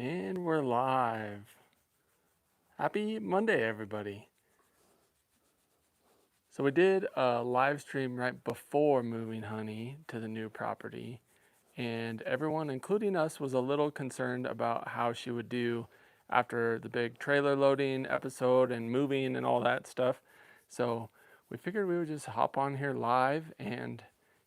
And we're live. Happy Monday, everybody. So we did a live stream right before moving Honey to the new property. And everyone, including us, was a little concerned about how she would do after the big trailer loading episode and moving and all that stuff. So we figured we would just hop on here live and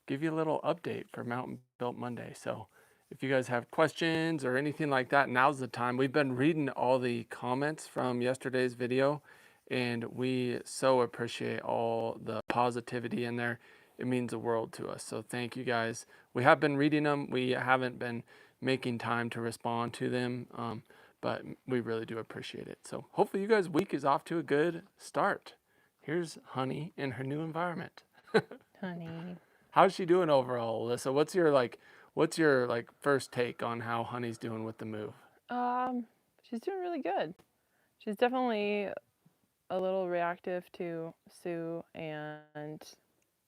give you a little update for Mountain Built Monday. So if you guys have questions or anything like that, now's the time. We've been reading all the comments from yesterday's video, and we so appreciate all the positivity in there. It means the world to us. So thank you guys. We have been reading them. We haven't been making time to respond to them, but we really do appreciate it. So hopefully you guys' week is off to a good start. Here's Honey in her new environment. Honey. How's she doing overall, Alyssa? What's your first take on how Honey's doing with the move? She's doing really good. She's definitely a little reactive to Sue and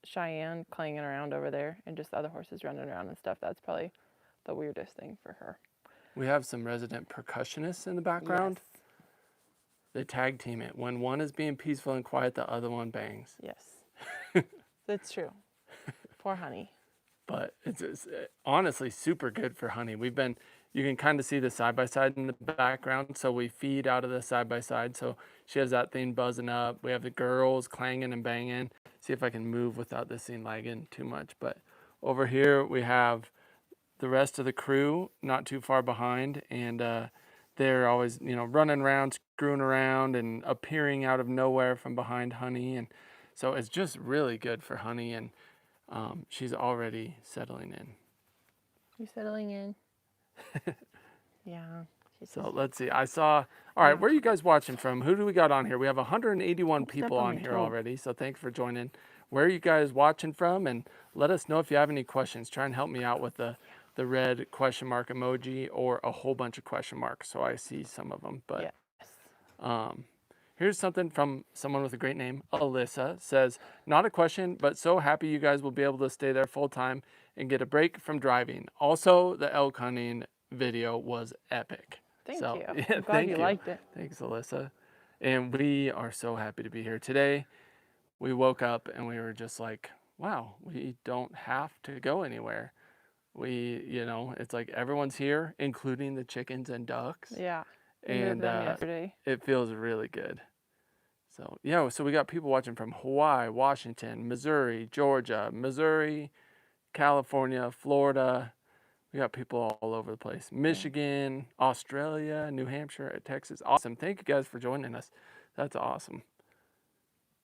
Cheyenne clanging around over there and just the other horses running around and stuff. That's probably the weirdest thing for her. We have some resident percussionists in the background. Yes. They tag team it. When one is being peaceful and quiet, the other one bangs. Yes. That's true. Poor Honey. But it's honestly super good for Honey. You can kind of see the side-by-side in the background. So we feed out of the side-by-side. So she has that thing buzzing up. We have the girls clanging and banging. See if I can move without this thing lagging too much. But over here we have the rest of the crew not too far behind. And they're always, running around, screwing around and appearing out of nowhere from behind Honey. And so it's just really good for Honey. And she's already settling in. You're settling in. Yeah. So let's see. All right, where are you guys watching from? Who do we got on here? We have 181 people on here already, so thanks for joining. Where are you guys watching from? And let us know if you have any questions. Try and help me out with the red question mark emoji or a whole bunch of question marks so I see some of them. But yes. Here's something from someone with a great name. Alyssa says, not a question, but so happy you guys will be able to stay there full time and get a break from driving. Also, the elk hunting video was epic. Thank you. Yeah, I'm glad you liked it. Thanks, Alyssa. And we are so happy to be here today. We woke up and we were just like, wow, we don't have to go anywhere. It's like everyone's here, including the chickens and ducks. Yeah. And it feels really good. So we got people watching from Hawaii, Washington, Missouri, Georgia, California, Florida. We got people all over the place. Michigan, Australia, New Hampshire, Texas. Awesome. Thank you guys for joining us. That's awesome.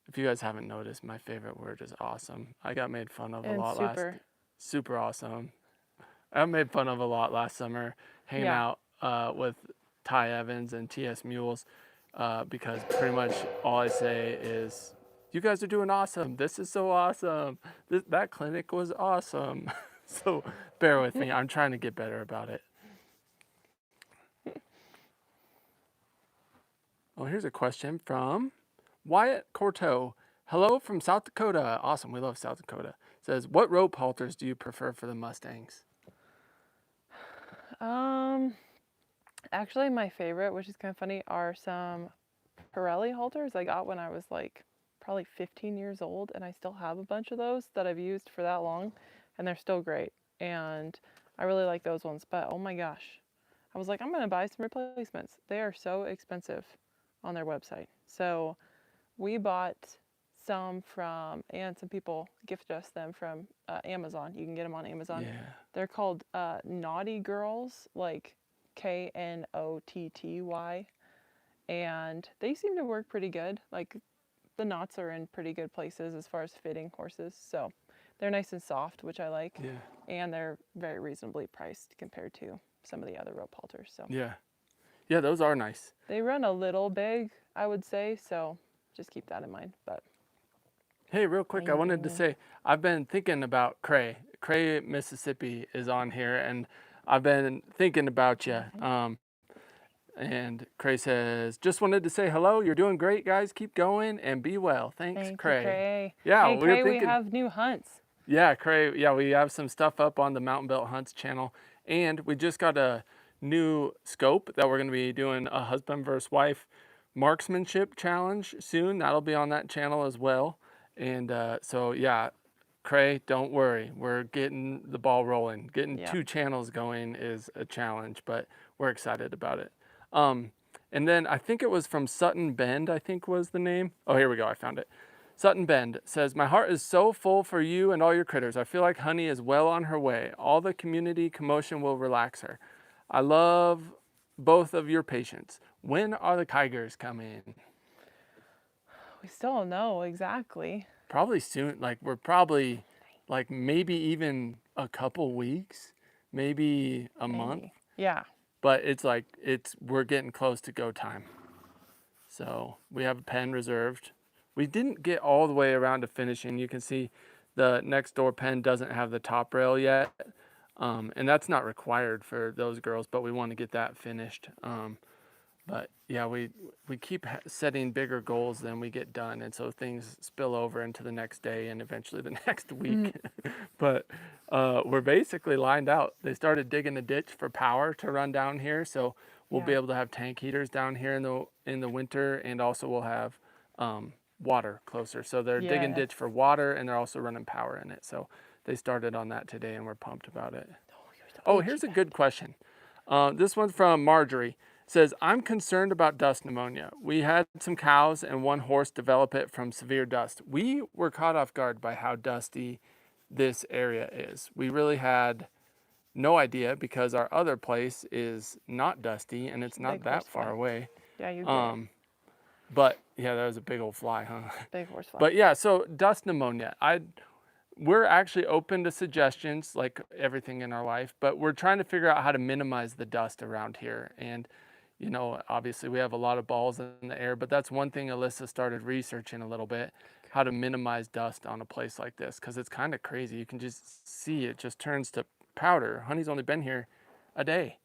If you guys haven't noticed, my favorite word is awesome. I got made fun of a lot super awesome. I got made fun of a lot last summer hanging out with Ty Evans and TS Mules because pretty much all I say is, you guys are doing awesome. This is so awesome. That clinic was awesome. So bear with me. I'm trying to get better about it. Oh, here's a question from Wyatt Corto. Hello from South Dakota. Awesome. We love South Dakota. Says, what rope halters do you prefer for the Mustangs? Actually, my favorite, which is kind of funny, are some Pirelli halters I got when I was probably 15 years old, and I still have a bunch of those that I've used for that long, and they're still great. And I really like those ones, but oh my gosh, I was like, I'm gonna buy some replacements. They are so expensive on their website. So we bought some and some people gifted us them from Amazon. You can get them on Amazon. Yeah. They're called Naughty Girls, like Knotty, and they seem to work pretty good. Like the knots are in pretty good places as far as fitting horses, so they're nice and soft, which I like. Yeah. And they're very reasonably priced compared to some of the other rope halters. So yeah, those are nice. They run a little big, I would say, so just keep that in mind. But hey, real quick, I wanted to say I've been thinking about Cray. Cray, Mississippi is on here, and I've been thinking about you. And Cray says, just wanted to say hello. You're doing great, guys. Keep going and be well. Thanks, Cray. You, Cray. Yeah, hey, Cray, we have new hunts. Yeah, Cray. Yeah, we have some stuff up on the Mountain Built Hunts channel, and we just got a new scope that we're going to be doing a husband versus wife marksmanship challenge soon. That'll be on that channel as well. And so, yeah, Cray, don't worry. We're getting the ball rolling. Getting Yeah. 2 channels going is a challenge, but we're excited about it. And then I think it was from Sutton Bend, I think was the name. Oh, here we go. I found it. Sutton Bend says, my heart is so full for you and all your critters. I feel like Honey is well on her way. All the community commotion will relax her. I love both of your patients. When are the Tigers coming? We still don't know exactly. Probably soon. Like we're probably like maybe even a couple weeks, maybe a month. Maybe. Yeah. But it's like we're getting close to go time. So we have a pen reserved. We didn't get all the way around to finishing. You can see the next door pen doesn't have the top rail yet. And that's not required for those girls, but we want to get that finished. But yeah, we keep setting bigger goals than we get done. And so things spill over into the next day and eventually the next week. But we're basically lined out. They started digging a ditch for power to run down here. So we'll be able to have tank heaters down here in the winter. And also we'll have water closer. So they're digging ditch for water and they're also running power in it. So they started on that today and we're pumped about it. Oh, here's a good question. This one's from Marjorie. Says, I'm concerned about dust pneumonia. We had some cows and one horse develop it from severe dust. We were caught off guard by how dusty this area is. We really had no idea because our other place is not dusty and it's not that far away. Yeah, you did. But yeah, that was a big old fly, huh? Big horse fly. But yeah, so dust pneumonia. We're actually open to suggestions like everything in our life, but we're trying to figure out how to minimize the dust around here. And you know, obviously we have a lot of balls in the air, but that's one thing Alyssa started researching a little bit, how to minimize dust on a place like this, because it's kind of crazy. You can just see it just turns to powder. Honey's only been here a day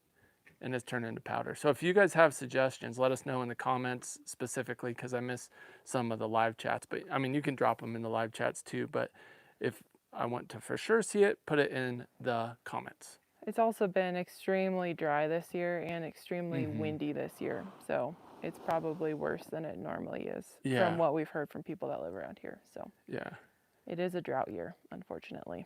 and it's turned into powder. So if you guys have suggestions, let us know in the comments specifically, because I miss some of the live chats. But I mean, you can drop them in the live chats too, but if I want to for sure see it, put it in the comments. It's also been extremely dry this year and extremely windy this year. So it's probably worse than it normally is from what we've heard from people that live around here. So yeah, it is a drought year, unfortunately.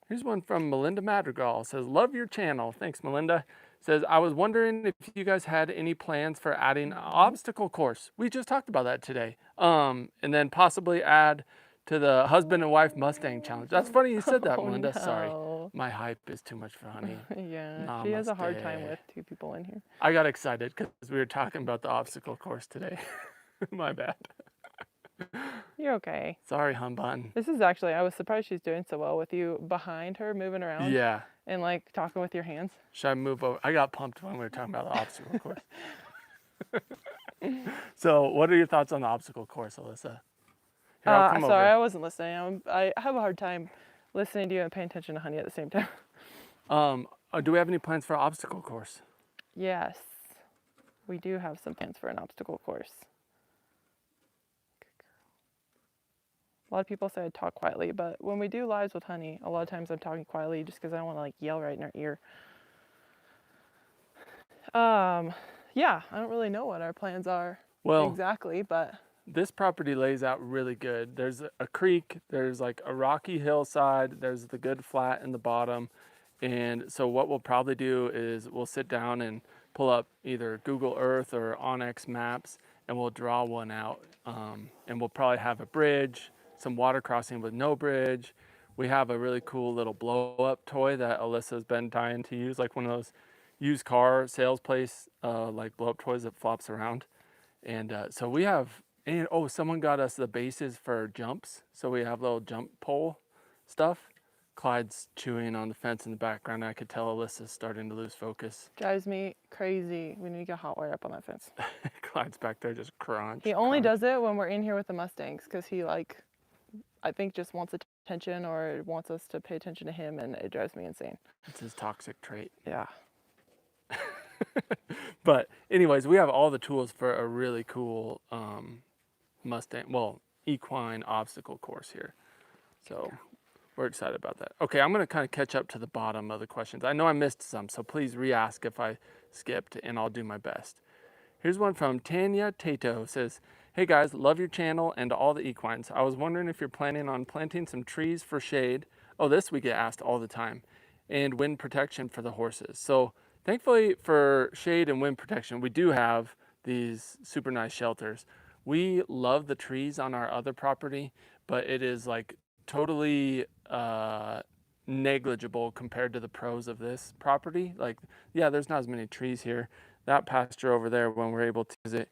Here's one from Melinda Madrigal. Says, love your channel. Thanks, Melinda. Says, I was wondering if you guys had any plans for adding an obstacle course. We just talked about that today. And then possibly add to the husband and wife Mustang challenge. That's funny you said that, Melinda. No. Sorry. My hype is too much for Honey. Yeah, Namaste. she has a hard time with 2 people in here. I got excited because we were talking about the obstacle course today. My bad. You're okay. Sorry, hum bun. This is actually, I was surprised she's doing so well with you behind her, moving around. Yeah. And like talking with your hands. Should I move over? I got pumped when we were talking about the obstacle course. So what are your thoughts on the obstacle course, Alyssa? Here, I'll come sorry, over. I wasn't listening. I have a hard time listening to you and paying attention to Honey at the same time. Do we have any plans for an obstacle course? Yes, we do have some plans for an obstacle course. A lot of people say I talk quietly, but when we do lives with Honey, a lot of times I'm talking quietly just because I don't want to like yell right in her ear. Yeah, I don't really know what our plans are exactly, but this property lays out really good. There's a creek, there's like a rocky hillside, there's the good flat in the bottom. And so what we'll probably do is we'll sit down and pull up either Google Earth or Onyx maps and we'll draw one out. And we'll probably have a bridge, some water crossing with no bridge. We have a really cool little blow up toy that Alyssa's been dying to use, like one of those used car sales place, like blow up toys that flops around. And so we have, and oh, someone got us the bases for jumps. So we have little jump pole stuff. Clyde's chewing on the fence in the background. I could tell Alyssa's starting to lose focus. Drives me crazy. We need to get hot wire up on that fence. Clyde's back there just crunch. He only does it when we're in here with the Mustangs because he like, I think just wants attention or wants us to pay attention to him, and it drives me insane. It's his toxic trait. Yeah. But anyways, we have all the tools for a really cool equine obstacle course here. So we're excited about that. Okay, I'm going to kind of catch up to the bottom of the questions. I know I missed some, so please re-ask if I skipped, and I'll do my best. Here's one from Tanya Tato. Says, hey guys, love your channel and all the equines. I was wondering if you're planning on planting some trees for shade. Oh, this we get asked all the time. And wind protection for the horses. So thankfully for shade and wind protection, we do have these super nice shelters. We love the trees on our other property, but it is like totally negligible compared to the pros of this property. Like, yeah, there's not as many trees here. That pasture over there, when we're able to visit,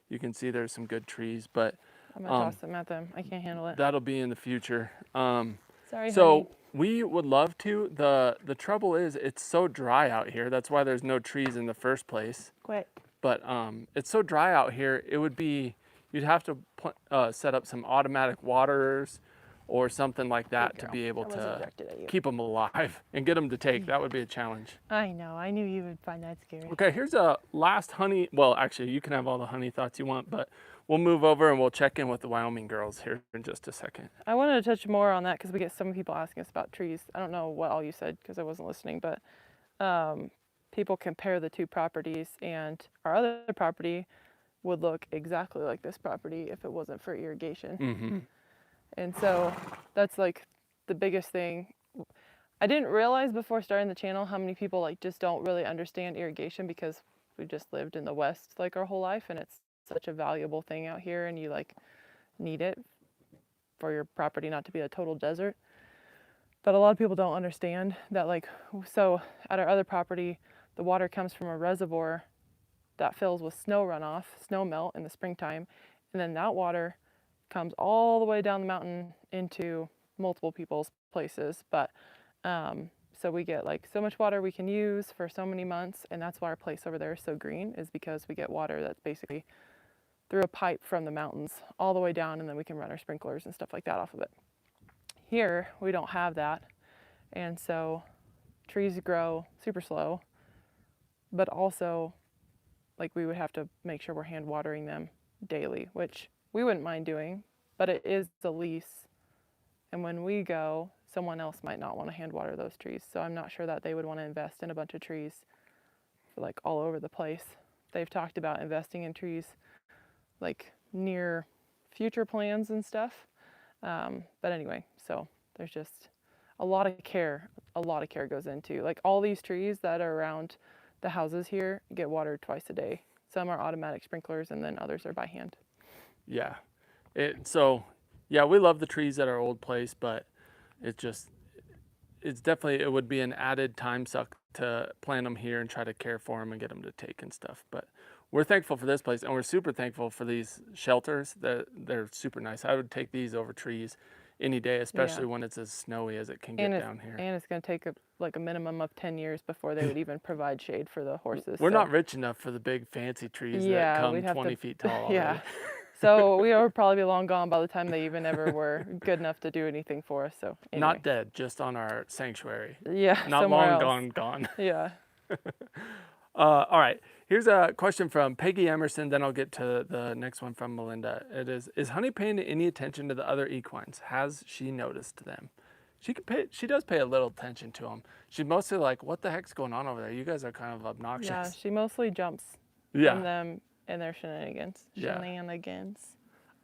you can see there's some good trees, but I'm gonna toss them at them. I can't handle it. that'll be in the future. Sorry, So honey. we would love to. The trouble is it's so dry out here. That's why there's no trees in the first place. Quit. But it's so dry out here. It would be, you'd have to set up some automatic waterers or something like that to be able to keep them alive and get them to take. That would be a challenge. I know. I knew you would find that scary. Okay, here's a last honey. Well, actually, you can have all the honey thoughts you want, but we'll move over and we'll check in with the Wyoming girls here in just a second. I wanted to touch more on that because we get some people asking us about trees. I don't know what all you said because I wasn't listening, but people compare the two properties, and our other property would look exactly like this property if it wasn't for irrigation. Mm-hmm. And so that's like the biggest thing. I didn't realize before starting the channel how many people like just don't really understand irrigation because we've just lived in the West like our whole life, and it's such a valuable thing out here, and you like need it for your property not to be a total desert. But a lot of people don't understand that, like, so at our other property, the water comes from a reservoir that fills with snow runoff, snow melt in the springtime, and then that water comes all the way down the mountain into multiple people's places. But so we get like so much water we can use for so many months, and that's why our place over there is so green, is because we get water that's basically through a pipe from the mountains all the way down, and then we can run our sprinklers and stuff like that off of it. Here we don't have that, and so trees grow super slow, but also like we would have to make sure we're hand watering them daily, which we wouldn't mind doing, but it is the lease. And when we go, someone else might not want to hand water those trees. So I'm not sure that they would want to invest in a bunch of trees for like all over the place. They've talked about investing in trees like near future plans and stuff. But anyway, so there's just a lot of care goes into like all these trees that are around the houses here get watered twice a day. Some are automatic sprinklers, and then others are by hand. Yeah. So yeah, we love the trees at our old place, but it's definitely, it would be an added time suck to plant them here and try to care for them and get them to take and stuff. But we're thankful for this place, and we're super thankful for these shelters. They're super nice. I would take these over trees any day, especially when it's as snowy as it can get down here. And it's going to take a minimum of 10 years before they would even provide shade for the horses. We're not rich enough for the big fancy trees that come 20 feet tall. Yeah. So we would probably be long gone by the time they even ever were good enough to do anything for us. So anyway. Not dead, just on our sanctuary. Yeah, not long gone. Yeah. All right. Here's a question from Peggy Emerson. Then I'll get to the next one from Melinda. It is Honey paying any attention to the other equines? Has she noticed them? She does pay a little attention to them. She's mostly like, what the heck's going on over there? You guys are kind of obnoxious. Yeah, she mostly jumps from them and their shenanigans.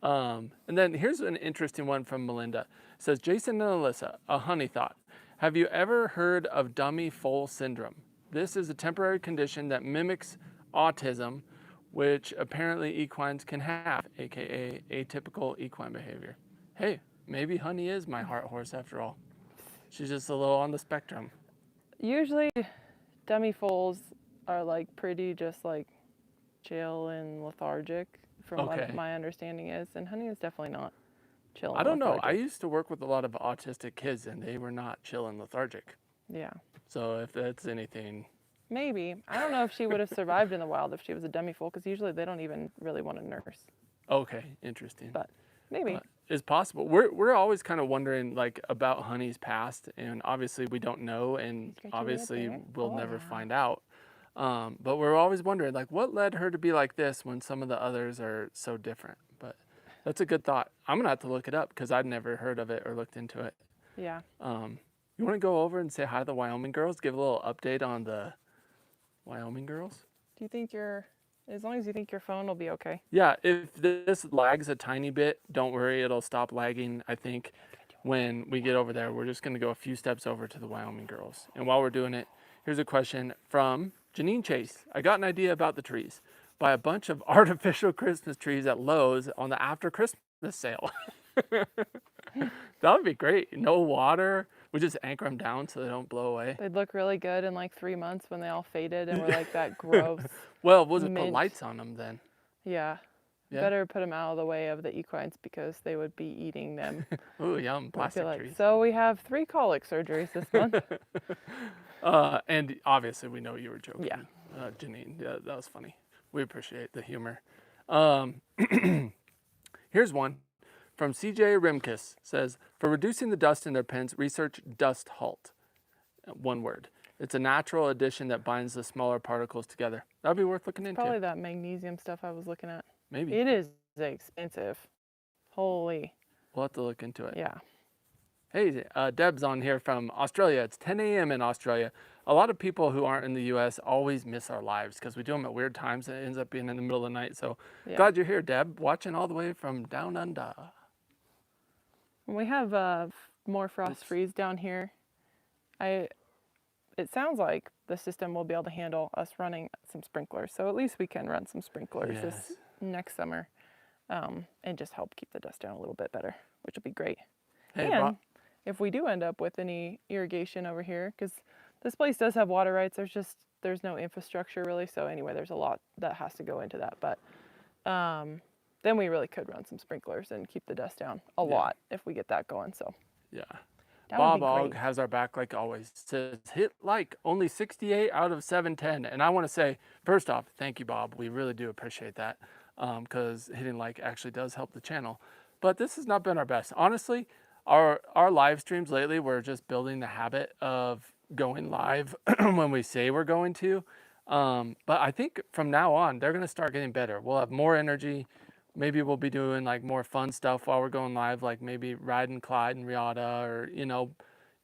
And then here's an interesting one from Melinda. It says, Jason and Alyssa, a honey thought. Have you ever heard of dummy foal syndrome? This is a temporary condition that mimics autism, which apparently equines can have, aka atypical equine behavior. Hey, maybe Honey is my heart horse after all. She's just a little on the spectrum. Usually dummy foals are like pretty just like chill and lethargic from what my understanding is, and Honey is definitely not chill and I don't lethargic. know. I used to work with a lot of autistic kids, and they were not chill and lethargic. Yeah. So if that's anything. Maybe. I don't know if she would have survived in the wild if she was a dummy foal, because usually they don't even really want to nurse. Okay, interesting. But maybe. It's possible. We're always kind of wondering like about Honey's past, and obviously we don't know, and obviously we'll never find out. But we're always wondering like what led her to be like this when some of the others are so different. But that's a good thought. I'm gonna have to look it up because I'd never heard of it or looked into it. Yeah. You want to go over and say hi to the Wyoming girls? Give a little update on the Wyoming girls? Do you think as long as you think your phone will be okay? Yeah, if this lags a tiny bit, don't worry, it'll stop lagging. I think when we get over there, we're just going to go a few steps over to the Wyoming girls. And while we're doing it, here's a question from Janine Chase. I got an idea about the trees. Buy a bunch of artificial Christmas trees at Lowe's on the after Christmas sale. That would be great. No water. We just anchor them down so they don't blow away. They'd look really good in like 3 months when they all faded and were like that gross. Well, we'll just put mint. lights on them then. Yeah. Yeah. Better put them out of the way of the equines because they would be eating them. Ooh, yum, I'd be plastic like, trees. so we have 3 colic surgeries this month. And obviously we know you were joking. Yeah. Janine, yeah, that was funny. We appreciate the humor. Here's one from CJ Rimkus. Says, for reducing the dust in their pens, research dust halt. One word. It's a natural addition that binds the smaller particles together. That'd be worth looking into. Probably that magnesium stuff I was looking at. Maybe. It is expensive. Holy. We'll have to look into it. Yeah. Hey, Deb's on here from Australia. It's 10 a.m. in Australia. A lot of people who aren't in the U.S. always miss our lives because we do them at weird times and it ends up being in the middle of the night. So glad you're here, Deb, watching all the way from down under. We have more frost freeze down here. It sounds like the system will be able to handle us running some sprinklers. So at least we can run some sprinklers this next summer and just help keep the dust down a little bit better, which will be great. Hey, and if we do end up with any irrigation over here, because this place does have water rights, there's no infrastructure really. So anyway, there's a lot that has to go into that. But then we really could run some sprinklers and keep the dust down a lot if we get that going. So yeah. that Bob would be Og great. has our back like always. Says hit like only 68 out of 710. And I want to say, first off, thank you, Bob. We really do appreciate that because hitting like actually does help the channel. But this has not been our best. Honestly, our live streams lately, we're just building the habit of going live when we say we're going to. But I think from now on, they're going to start getting better. We'll have more energy. Maybe we'll be doing like more fun stuff while we're going live, like maybe riding Clyde and Riata or, you know,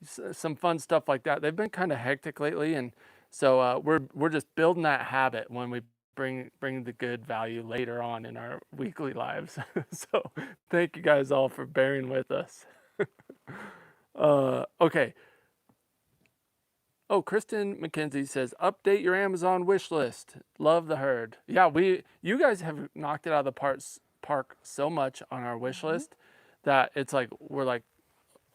some fun stuff like that. They've been kind of hectic lately. And so we're just building that habit when we bring the good value later on in our weekly lives. So thank you guys all for bearing with us. Okay. Oh, Kristen McKenzie says, update your Amazon wish list. Love the herd. Yeah, you guys have knocked it out of the park so much on our wish list that it's like, we're like,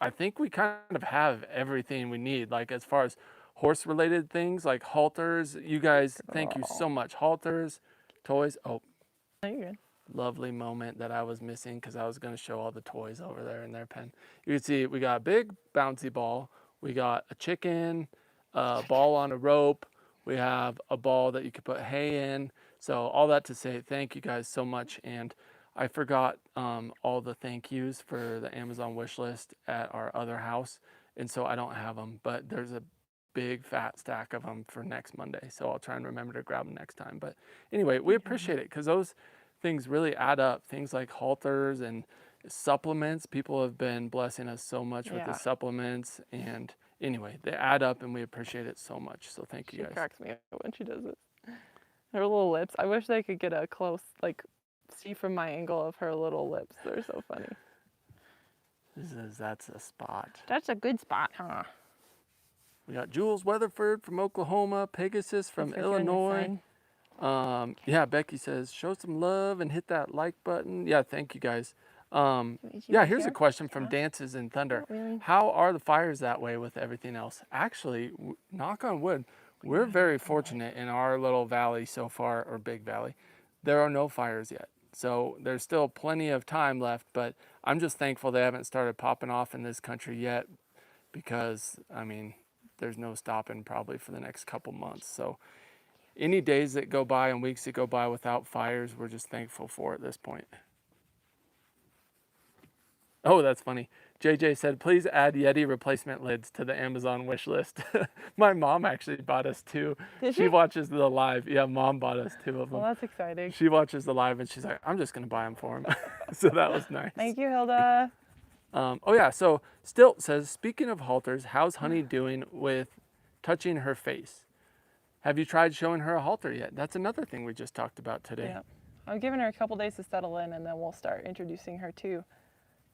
I think we kind of have everything we need. Like as far as horse related things like halters, you guys, thank you so much. Halters, toys. Oh, lovely moment that I was missing because I was going to show all the toys over there in their pen. You can see we got a big bouncy ball. We got a chicken, a ball on a rope. We have a ball that you could put hay in. So all that to say, thank you guys so much. And I forgot all the thank yous for the Amazon wish list at our other house. And so I don't have them, but there's a big fat stack of them for next Monday. So I'll try and remember to grab them next time. But anyway, we appreciate it because those things really add up. Things like halters and supplements. People have been blessing us so much with the supplements. And anyway, they add up and we appreciate it so much. So thank you guys. She cracks me up when she does it. Her little lips. I wish they could get a close, like, see from my angle of her little lips. They're so funny. That's a spot. That's a good spot, huh? We got Jules Weatherford from Oklahoma, Pegasus from Illinois. Yeah, Becky says, show some love and hit that like button. Yeah, thank you guys. Yeah, here's a question from Dances in Thunder. How are the fires that way with everything else? Actually, knock on wood, we're very fortunate in our little valley so far, or big valley. There are no fires yet. So there's still plenty of time left, but I'm just thankful they haven't started popping off in this country yet because, I mean, there's no stopping probably for the next couple months. So any days that go by and weeks that go by without fires, we're just thankful for at this point. Oh, that's funny. JJ said, please add Yeti replacement lids to the Amazon wish list. My mom actually bought us 2. She watches the live. Yeah, mom bought us 2 of them. Well, that's exciting. She watches the live and she's like, I'm just going to buy them for him. So that was nice. Thank you, Hilda. Oh yeah, so Stilt says, speaking of halters, how's Honey doing with touching her face? Have you tried showing her a halter yet? That's another thing we just talked about today. Yeah. I'm giving her a couple days to settle in, and then we'll start introducing her to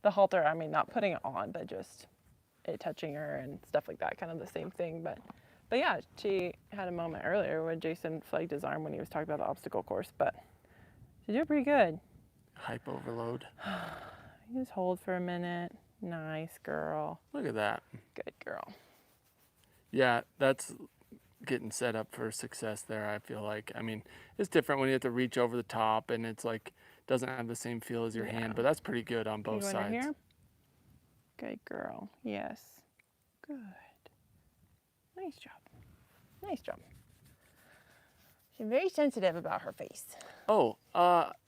the halter. I mean, not putting it on, but just it touching her and stuff like that. Kind of the same thing. But yeah, she had a moment earlier when Jason flagged his arm when he was talking about the obstacle course. But she did pretty good. Hype overload. You just hold for a minute. Nice girl. Look at that. Good girl. Yeah, that's getting set up for success there, I feel like. I mean, it's different when you have to reach over the top and it's like doesn't have the same feel as your hand, but that's pretty good on both sides. Here? Good girl. Yes. Good. Nice job. Nice job. She's very sensitive about her face. Oh,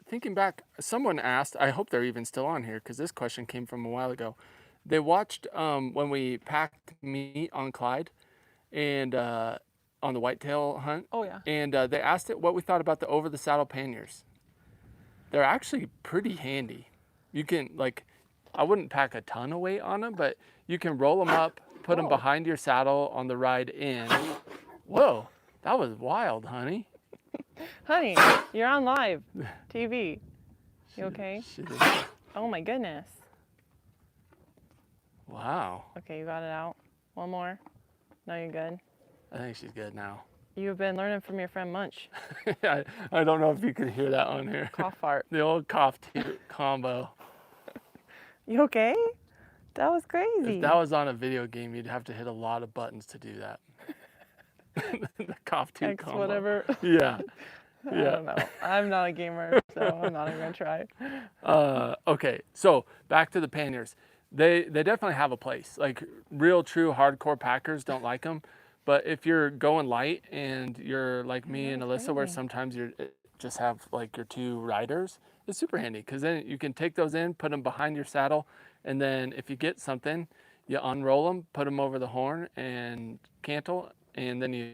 thinking back, someone asked, I hope they're even still on here because this question came from a while ago. They watched when we packed meat on Clyde and on the whitetail hunt. Oh, yeah. And they asked it what we thought about the over the saddle panniers. They're actually pretty handy. You can, like, I wouldn't pack a ton of weight on them, but you can roll them up, put them behind your saddle on the ride in. Whoa, that was wild, honey. Honey, you're on live TV. You okay? Oh my goodness. Wow. Okay, you got it out. One more. No, you're good. I think she's good now. You've been learning from your friend Munch. I don't know if you could hear that on here. Cough fart. The old cough toot combo. You okay? That was crazy. If that was on a video game, you'd have to hit a lot of buttons to do that. The cough toot X combo. whatever. Yeah. I don't know. I'm not a gamer, so I'm not even gonna try. Okay, so back to the panniers. They definitely have a place. Like real true hardcore packers don't like them, but if you're going light and you're like me and Alyssa, where sometimes you just have like your two riders, it's super handy because then you can take those in, put them behind your saddle, and then if you get something, you unroll them, put them over the horn and cantle, and then you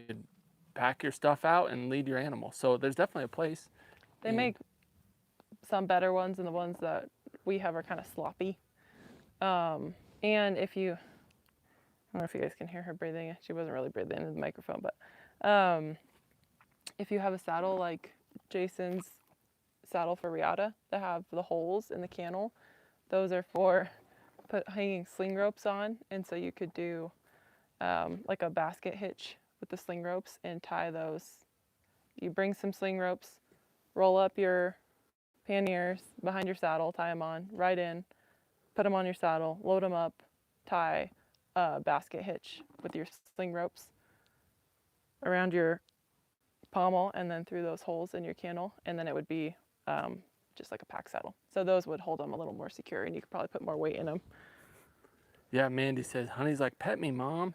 pack your stuff out and lead your animal. So there's definitely a place. They make some better ones, and the ones that we have are kind of sloppy. And if you, I don't know if you guys can hear her breathing. She wasn't really breathing into the microphone, but if you have a saddle like Jason's saddle for Riata that have the holes in the cantle, those are for hanging sling ropes on, and so you could do like a basket hitch with the sling ropes and tie those. You bring some sling ropes, roll up your panniers behind your saddle, tie them on, ride in, put them on your saddle, load them up, tie a basket hitch with your sling ropes around your pommel and then through those holes in your cantle, and then it would be just like a pack saddle. So those would hold them a little more secure, and you could probably put more weight in them. Yeah, Mandy says, honey's like, pet me, Mom.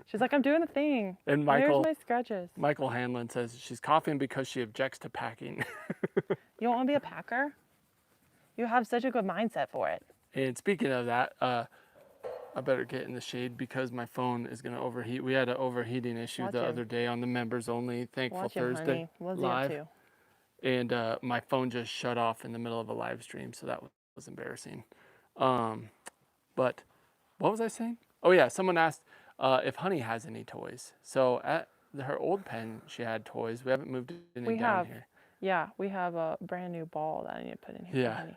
She's like, I'm doing the thing. And Michael, here's my scratches. Michael Hanlon says she's coughing because she objects to packing. You don't want to be a packer? You have such a good mindset for it. And speaking of that, I better get in the shade because my phone is going to overheat. We had an overheating issue the other day on the members only Thankful Thursday live. And my phone just shut off in the middle of a live stream, so that was embarrassing. But what was I saying? Oh yeah, someone asked if Honey has any toys. So at her old pen, she had toys. We haven't moved any down here. Yeah, we have a brand new ball that I need to put in here. Yeah, Honey.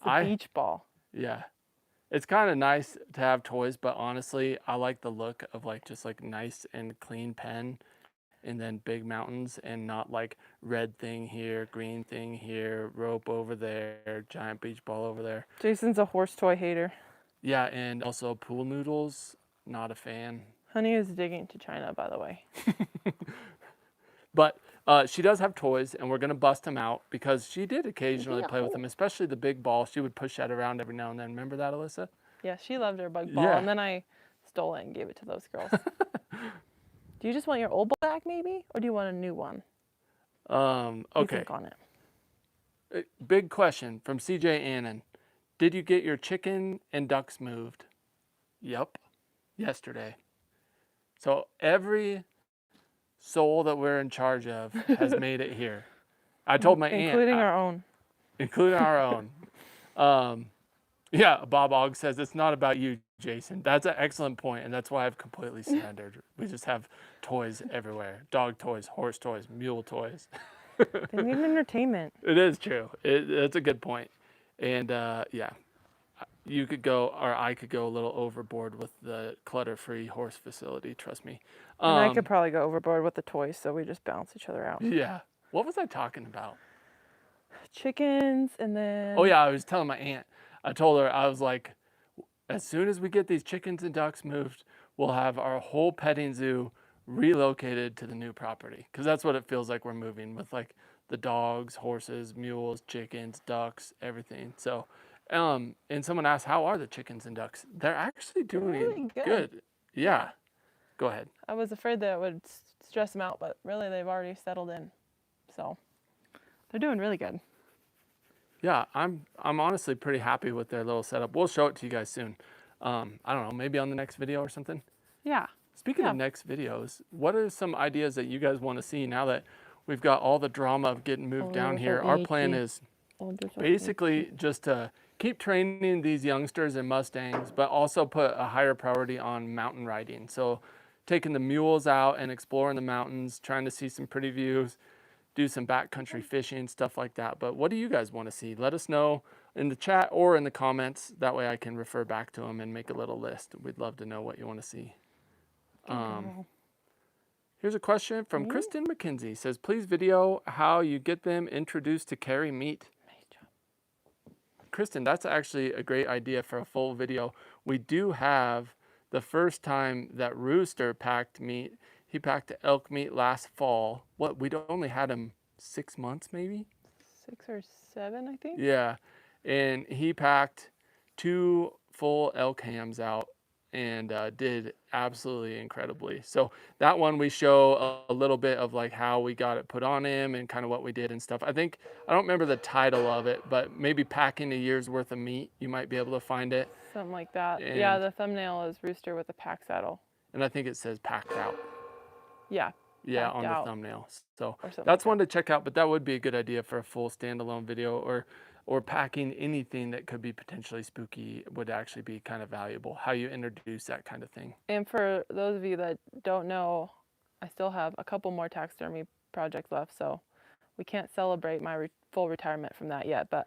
It's a beach ball. Yeah, it's kind of nice to have toys, but honestly, I like the look of like just like nice and clean pen, and then big mountains, and not like red thing here, green thing here, rope over there, giant beach ball over there. Jason's a horse toy hater. Yeah, and also pool noodles, not a fan. Honey is digging to China, by the way. But she does have toys, and we're going to bust them out because she did occasionally play with them, especially the big ball. She would push that around every now and then. Remember that, Alyssa? Yeah, she loved her bug ball, and then I stole it and gave it to those girls. Do you just want your old ball back, maybe? Or do you want a new one? Okay. You think on it. Big question from CJ Annan. Did you get your chicken and ducks moved? Yep. Yesterday. So every soul that we're in charge of has made it here. I told my aunt. Including our own. Including our own. Yeah, Bob Ogg says it's not about you, Jason. That's an excellent point, and that's why I've completely surrendered. We just have toys everywhere: dog toys, horse toys, mule toys. They need entertainment. It is true. That's a good point. And yeah, you could go, or I could go a little overboard with the clutter-free horse facility. Trust me. And I could probably go overboard with the toys, so we just balance each other out. Yeah. What was I talking about? Chickens, and then... Oh yeah, I was telling my aunt. I told her, I was like, as soon as we get these chickens and ducks moved, we'll have our whole petting zoo relocated to the new property. Because that's what it feels like we're moving with, like the dogs, horses, mules, chickens, ducks, everything. So, and someone asked, how are the chickens and ducks? They're actually doing really good. Yeah. Go ahead. I was afraid that it would stress them out, but really they've already settled in. So they're doing really good. Yeah, I'm honestly pretty happy with their little setup. We'll show it to you guys soon. I don't know, maybe on the next video or something. Yeah. Speaking of next videos, what are some ideas that you guys want to see now that we've got all the drama of getting moved down here? Our plan is basically just to keep training these youngsters in Mustangs, but also put a higher priority on mountain riding. So taking the mules out and exploring the mountains, trying to see some pretty views, do some backcountry fishing, stuff like that. But what do you guys want to see? Let us know in the chat or in the comments. That way I can refer back to them and make a little list. We'd love to know what you want to see. Here's a question from Kristen McKenzie. Says, please video how you get them introduced to carry meat. Kristen, that's actually a great idea for a full video. We do have the first time that Rooster packed meat. He packed elk meat last fall. What, we'd only had him 6 months maybe? 6 or 7, I think. Yeah, and he packed 2 full elk hams out and did absolutely incredibly. So that one we show a little bit of like how we got it put on him and kind of what we did and stuff. I don't remember the title of it, but maybe packing a year's worth of meat. You might be able to find it. Something like that. And, yeah, the thumbnail is Rooster with a pack saddle. And I think it says packed out. Yeah. Yeah, on the thumbnail. So that's like one to check out, but that would be a good idea for a full standalone video, or packing anything that could be potentially spooky would actually be kind of valuable. How you introduce that kind of thing. And for those of you that don't know, I still have a couple more taxidermy projects left, so we can't celebrate my full retirement from that yet, but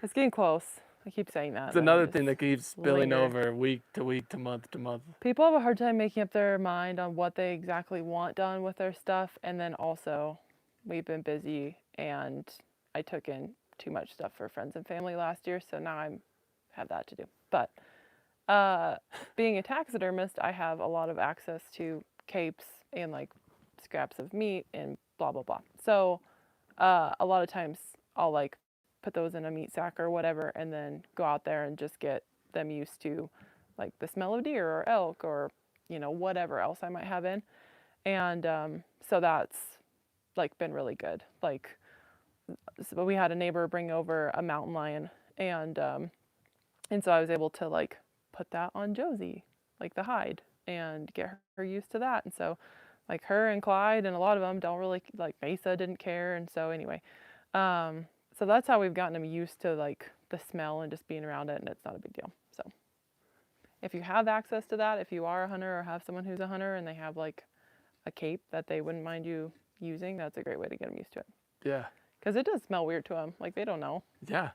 it's getting close. I keep saying that. It's another thing that keeps spilling over week to week to month to month. People have a hard time making up their mind on what they exactly want done with their stuff, and then also we've been busy and I took in too much stuff for friends and family last year, so now I have that to do. But being a taxidermist, I have a lot of access to capes and like scraps of meat and blah blah blah. So a lot of times I'll like put those in a meat sack or whatever and then go out there and just get them used to like the smell of deer or elk or, you know, whatever else I might have in. And so that's like been really good. Like, so we had a neighbor bring over a mountain lion, and so I was able to like put that on Josie, like the hide, and get her used to that. And so like her and Clyde and a lot of them don't really, like Mesa didn't care. And so anyway, so that's how we've gotten them used to like the smell and just being around it, and it's not a big deal. So if you have access to that, if you are a hunter or have someone who's a hunter and they have like a cape that they wouldn't mind you using, that's a great way to get them used to it. Yeah. Because it does smell weird to them. Like, they don't know. Yeah.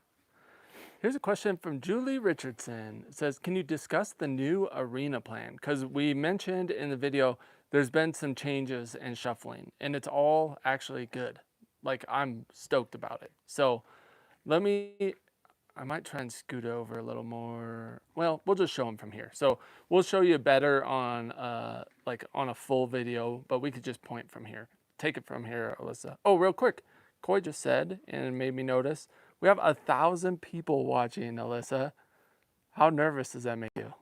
Here's a question from Julie Richardson. It says, can you discuss the new arena plan? Because we mentioned in the video, there's been some changes and shuffling, and it's all actually good. Like, I'm stoked about it. So I might try and scoot over a little more. Well, we'll just show them from here. So we'll show you better on like on a full video, but we could just point from here. Take it from here, Alyssa. Oh, real quick. Coy just said, and it made me notice, we have 1,000 people watching, Alyssa. How nervous does that make you?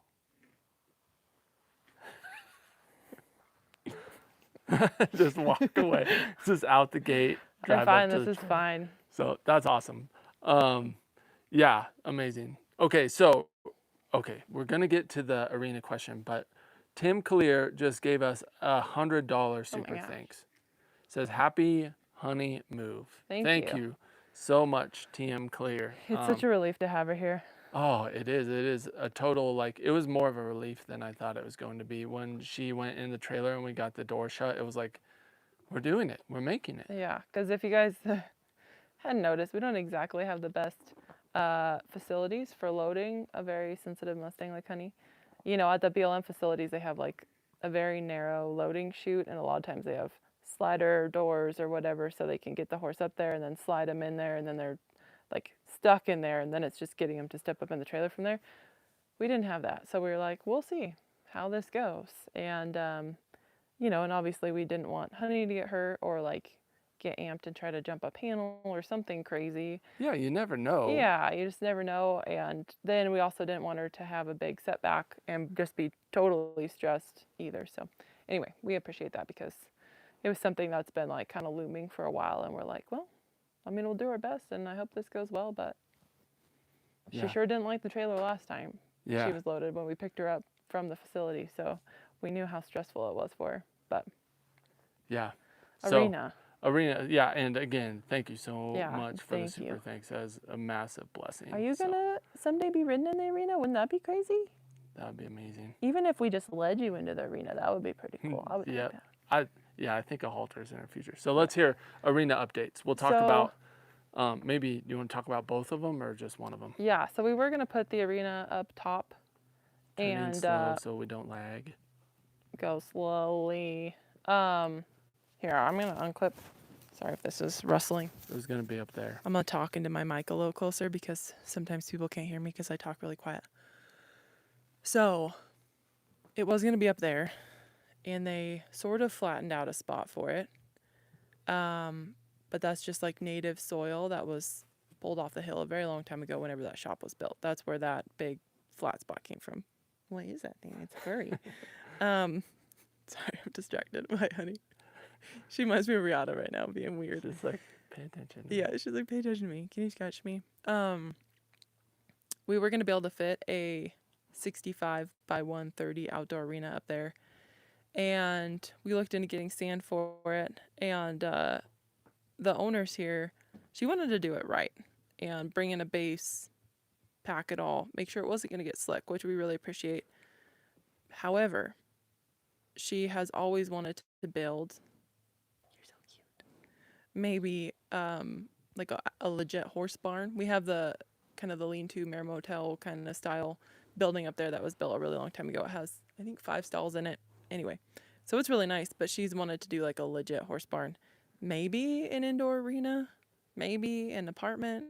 Just walk away. Just out the gate. I'm fine. This is fine. So that's awesome. Yeah, amazing. Okay, we're going to get to the arena question, but Tim Clear just gave us $100 super thanks. Says, happy honey move. Thank you so much, TM Clear. It's such a relief to have her here. Oh, it is. It is a total, like, it was more of a relief than I thought it was going to be. When she went in the trailer and we got the door shut, it was like, we're doing it. We're making it. Yeah, because if you guys hadn't noticed, we don't exactly have the best facilities for loading a very sensitive Mustang like Honey. You know, at the BLM facilities, they have like a very narrow loading chute, and a lot of times they have slider doors or whatever so they can get the horse up there and then slide them in there, and then they're like stuck in there, and then it's just getting them to step up in the trailer from there. We didn't have that, so we were like, we'll see how this goes. And you know, and obviously we didn't want Honey to get hurt or like get amped and try to jump a panel or something crazy. Yeah, you never know. Yeah, you just never know. And then we also didn't want her to have a big setback and just be totally stressed either. So anyway, we appreciate that because it was something that's been like kind of looming for a while, and we're like, well, I mean, we'll do our best, and I hope this goes well. But she Yeah. sure didn't like the trailer last time Yeah. she was loaded when we picked her up from the facility. So we knew how stressful it was for her. But Yeah. So, Arena, yeah. And again, thank you so yeah, much for the thank super you. thanks. That was a massive blessing. Are you So gonna someday be ridden in the arena? Wouldn't that be crazy? that would be amazing. Even if we just led you into the arena, that would be pretty cool. I would take Yep. that. I think a halter is in our future. So let's hear arena updates. We'll talk So about maybe you want to talk about both of them or just one of them? yeah, so we were gonna put the arena up top Turning and slow so we don't lag. go slowly. Here, I'm gonna unclip. Sorry if this is rustling. It was going to be up there. I'm gonna talk into my mic a little closer because sometimes people can't hear me because I talk really quiet. So it was gonna be up there, and they sort of flattened out a spot for it. But that's just like native soil that was pulled off the hill a very long time ago whenever that shop was built. That's where that big flat spot came from. What is that thing? It's furry. Sorry, I'm distracted by Honey. She reminds me of Rihanna right now, being weird. Just like, pay attention. Yeah, she's like, pay attention to me. Can you scratch me? We were going to be able to fit a 65 by 130 outdoor arena up there. And we looked into getting sand for it. And the owners here, she wanted to do it right and bring in a base, pack it all, make sure it wasn't going to get slick, which we really appreciate. However, she has always wanted to build, you're so cute, maybe like a legit horse barn. We have the kind of the lean-to mare motel kind of style building up there that was built a really long time ago. It has, I think, 5 stalls in it. Anyway, so it's really nice, but she's wanted to do like a legit horse barn. Maybe an indoor arena, maybe an apartment.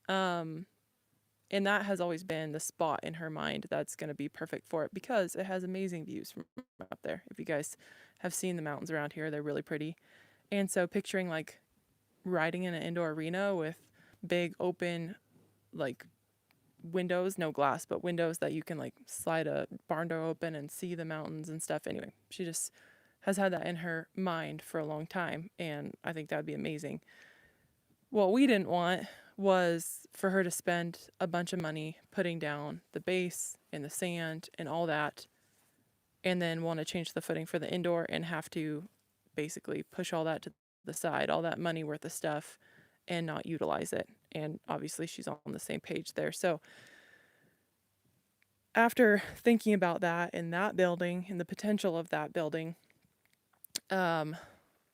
And that has always been the spot in her mind that's going to be perfect for it because it has amazing views from up there. If you guys have seen the mountains around here, they're really pretty. And so picturing like riding in an indoor arena with big open like windows, no glass, but windows that you can like slide a barn door open and see the mountains and stuff. Anyway, she just has had that in her mind for a long time, and I think that would be amazing. What we didn't want was for her to spend a bunch of money putting down the base and the sand and all that, and then want to change the footing for the indoor and have to basically push all that to the side, all that money worth of stuff, and not utilize it. And obviously she's on the same page there. So after thinking about that and that building and the potential of that building,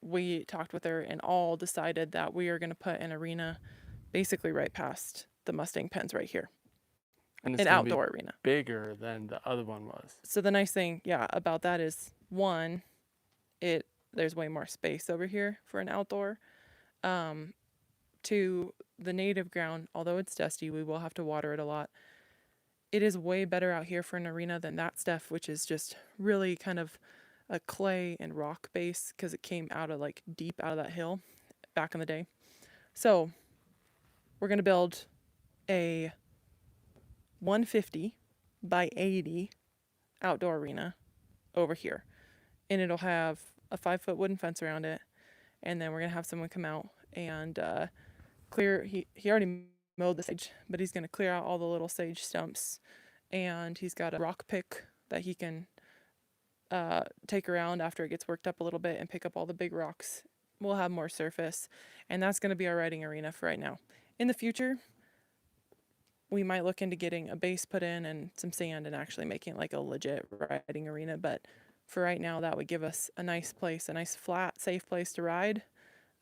we talked with her and all decided that we are going to put an arena basically right past the Mustang pens right here. And it's An gonna be outdoor arena. bigger than the other one was. So the nice thing, yeah, about that is one, there's way more space over here for an outdoor. To the native ground, although it's dusty, we will have to water it a lot. It is way better out here for an arena than that stuff, which is just really kind of a clay and rock base because it came out of like deep out of that hill back in the day. So we're going to build a 150 by 80 outdoor arena over here, and it'll have a 5-foot wooden fence around it, and then we're going to have someone come out and clear. He already mowed the sage, but he's going to clear out all the little sage stumps, and he's got a rock pick that he can take around after it gets worked up a little bit and pick up all the big rocks. We'll have more surface, and that's going to be our riding arena for right now. In the future, we might look into getting a base put in and some sand and actually making it like a legit riding arena. But for right now, that would give us a nice place, a nice flat, safe place to ride.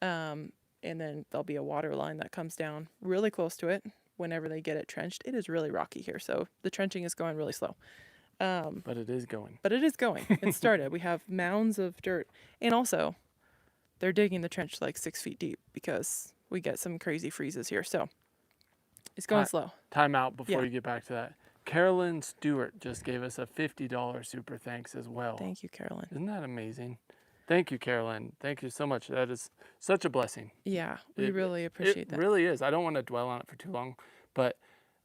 And then there'll be a water line that comes down really close to it whenever they get it trenched. It is really rocky here, so the trenching is going really slow. But it is going. But it is going. It started. We have mounds of dirt. And also, they're digging the trench like 6 feet deep because we get some crazy freezes here. So it's going slow. Time out before Yeah. you get back to that. Carolyn Stewart just gave us a $50 super thanks as well. Thank you, Carolyn. Isn't that amazing? Thank you, Carolyn. Thank you so much. That is such a blessing. Yeah, we really appreciate that. It really is. I don't want to dwell on it for too long, but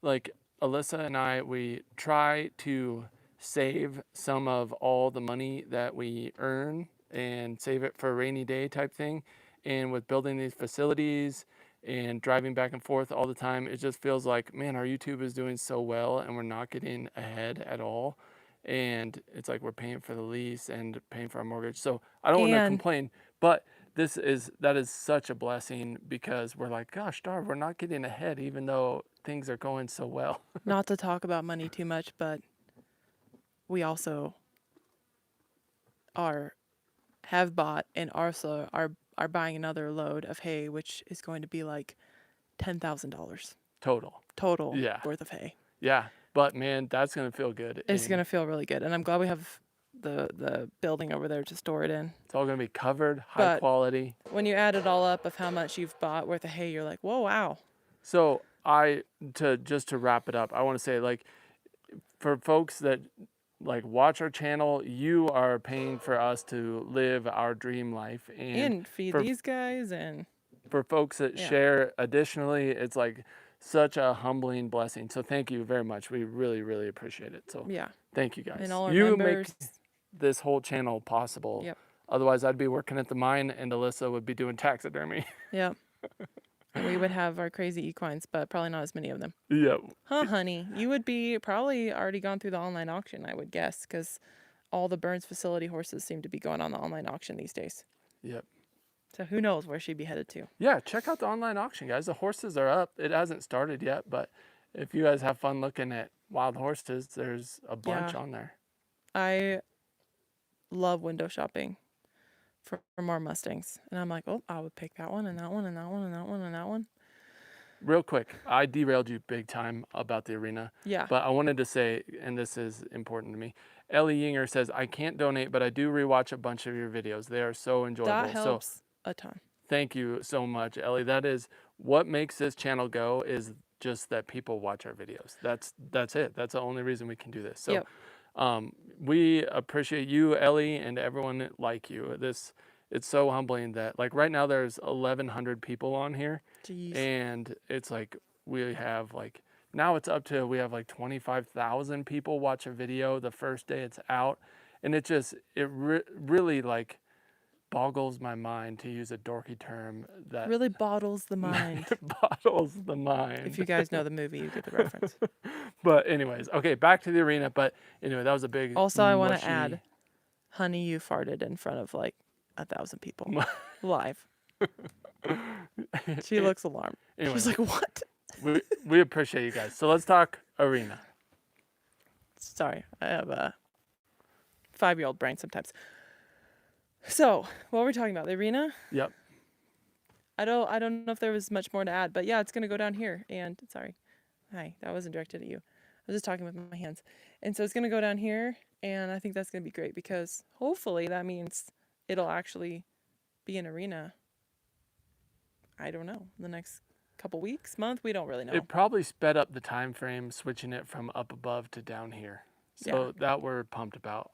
like Alyssa and I, we try to save some of all the money that we earn and save it for a rainy day type thing. And with building these facilities and driving back and forth all the time, it just feels like, man, our YouTube is doing so well and we're not getting ahead at all. And it's like we're paying for the lease and paying for our mortgage. So I don't want to complain, but that is such a blessing because we're like, gosh darn, we're not getting ahead even though things are going so well. Not to talk about money too much, but we also have bought and also are buying another load of hay, which is going to be like $10,000 total worth of hay. Yeah, but man, that's gonna feel good. It's gonna feel really good, and I'm glad we have the building over there to store it in. It's all gonna be covered, high quality. When you add it all up of how much you've bought worth of hay, you're like, whoa, wow. So just to wrap it up, I want to say, like, for folks that like watch our channel, you are paying for us to live our dream life and feed these guys. And for folks that share additionally, it's like such a humbling blessing. So thank you very much. We really, really appreciate it. So yeah, thank you guys. And all our you members. Make this whole channel possible. Yep. Otherwise, I'd be working at the mine and Alyssa would be doing taxidermy. Yep. And we would have our crazy equines, but probably not as many of them. Yep. Huh, honey? You would be probably already gone through the online auction, I would guess, because all the Burns facility horses seem to be going on the online auction these days. Yep. So who knows where she'd be headed to. Yeah, check out the online auction, guys. The horses are up. It hasn't started yet, but if you guys have fun looking at wild horses, there's a bunch on there. I love window shopping for more Mustangs. And I'm like, oh, I would pick that one and that one and that one and that one and that one. Real quick, I derailed you big time about the arena. Yeah. But I wanted to say, and this is important to me, Ellie Yinger says, I can't donate, but I do rewatch a bunch of your videos. They are so enjoyable. That helps a ton. Thank you so much, Ellie. That is what makes this channel go, is just that people watch our videos. That's it. That's the only reason we can do this. So we appreciate you, Ellie, and everyone like you. It's so humbling that, like, right now there's 1,100 people on here. Jeez. And it's like we have like, now it's up to, we have like 25,000 people watch a video the first day it's out. And it just, really like boggles my mind, to use a dorky term. That really bottles the mind. Bottles the mind. If you guys know the movie, you get the reference. But anyways, okay, back to the arena. But anyway, that was a big. Also, I want to add, honey, you farted in front of like 1,000 people live. She looks alarmed. Anyway, she's like, what? we appreciate you guys. So let's talk arena. Sorry, I have a 5-year-old brain sometimes. So what were we talking about? The arena? Yep. I don't know if there was much more to add, but yeah, it's gonna go down here. And sorry, hi, that wasn't directed at you. I was just talking with my hands. And so it's gonna go down here, and I think that's gonna be great because hopefully that means it'll actually be an arena. I don't know, the next couple weeks, month, we don't really know. It probably sped up the time frame switching it from up above to down here. So that we're pumped about.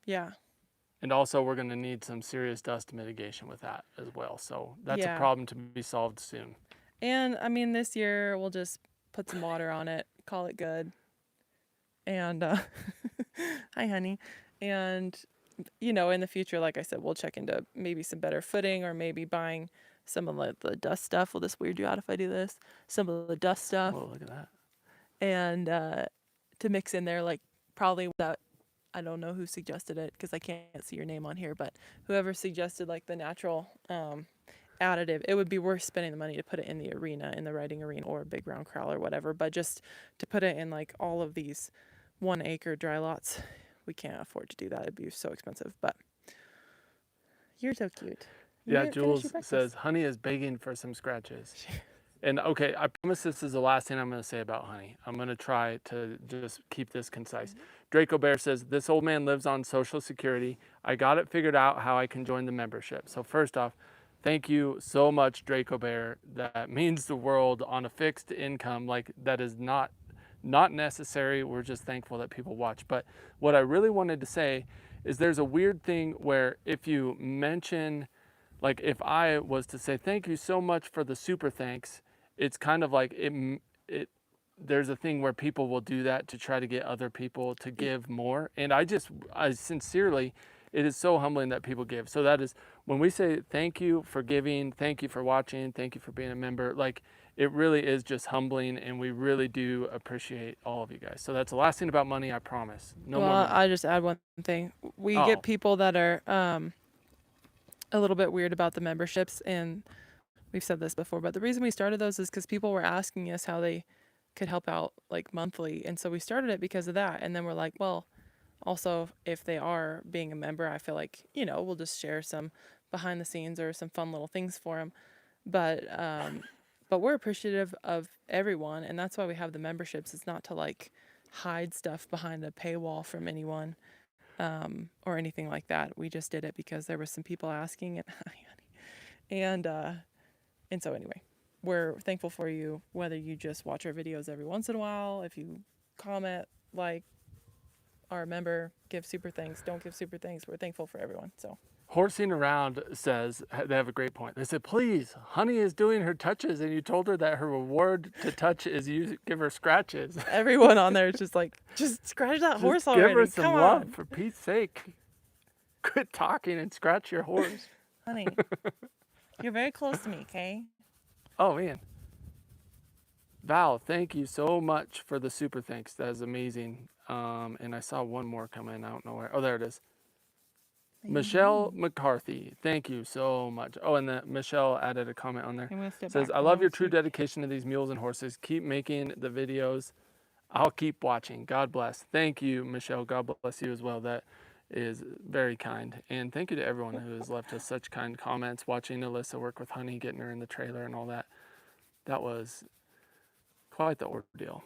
Yeah. And also we're going to need some serious dust mitigation with that as well. So that's a problem to be solved soon. And I mean, this year we'll just put some water on it, call it good. And hi, honey. And you know, in the future, like I said, we'll check into maybe some better footing, or maybe buying some of the dust stuff. Will this weird you out if I do this? Some of the dust stuff. Oh, look at that. And to mix in there, like probably that, I don't know who suggested it because I can't see your name on here, but whoever suggested like the natural additive. It would be worth spending the money to put it in the arena, in the riding arena, or a big round corral or whatever. But just to put it in like all of these 1 acre dry lots, we can't afford to do that. It'd be so expensive. But you're so cute. You Yeah, didn't finish your Jules breakfast. says Honey is begging for some scratches. And okay, I promise this is the last thing I'm going to say about Honey. I'm going to try to just keep this concise. Draco Bear says, this old man lives on Social Security. I got it figured out how I can join the membership. So first off, thank you so much, Draco Bear. That means the world on a fixed income. Like, that is not necessary. We're just thankful that people watch. But what I really wanted to say is there's a weird thing where if you mention, like if I was to say, thank you so much for the super thanks, it's kind of like there's a thing where people will do that to try to get other people to give more. And I sincerely, it is so humbling that people give. So that is, when we say thank you for giving, thank you for watching, thank you for being a member, like it really is just humbling, and we really do appreciate all of you guys. So that's the last thing about money, I promise. No more money. I just add one thing. We get people that are a little bit weird about the memberships, and we've said this before, but the reason we started those is because people were asking us how they could help out like monthly, and so we started it because of that. And then we're like, well, also if they are being a member, I feel like, we'll just share some behind the scenes or some fun little things for them. But we're appreciative of everyone, and that's why we have the memberships. It's not to like hide stuff behind a paywall from anyone or anything like that. We just did it because there was some people asking, and so anyway, we're thankful for you, whether you just watch our videos every once in a while, if you comment, like, are a member, give super thanks, don't give super thanks. We're thankful for everyone. So Horsing Around says, they have a great point. They said, please, Honey is doing her touches, and you told her that her reward to touch is you give her scratches. everyone on there is just like, just scratch that horse already. Give her some Come love, on. for Pete's sake. Quit talking and scratch your horse. Honey, you're very close to me, okay? Oh, man. Val, thank you so much for the super thanks. That is amazing. And I saw one more come in. I don't know where. Oh, there it is. Michelle McCarthy, thank you so much. Oh, and Michelle added a comment on there. Says, I love your true dedication to these mules and horses. Keep making the videos. I'll keep watching. God bless. Thank you, Michelle. God bless you as well. That is very kind. And thank you to everyone who has left us such kind comments, watching Alyssa work with Honey, getting her in the trailer and all that. That was quite the ordeal.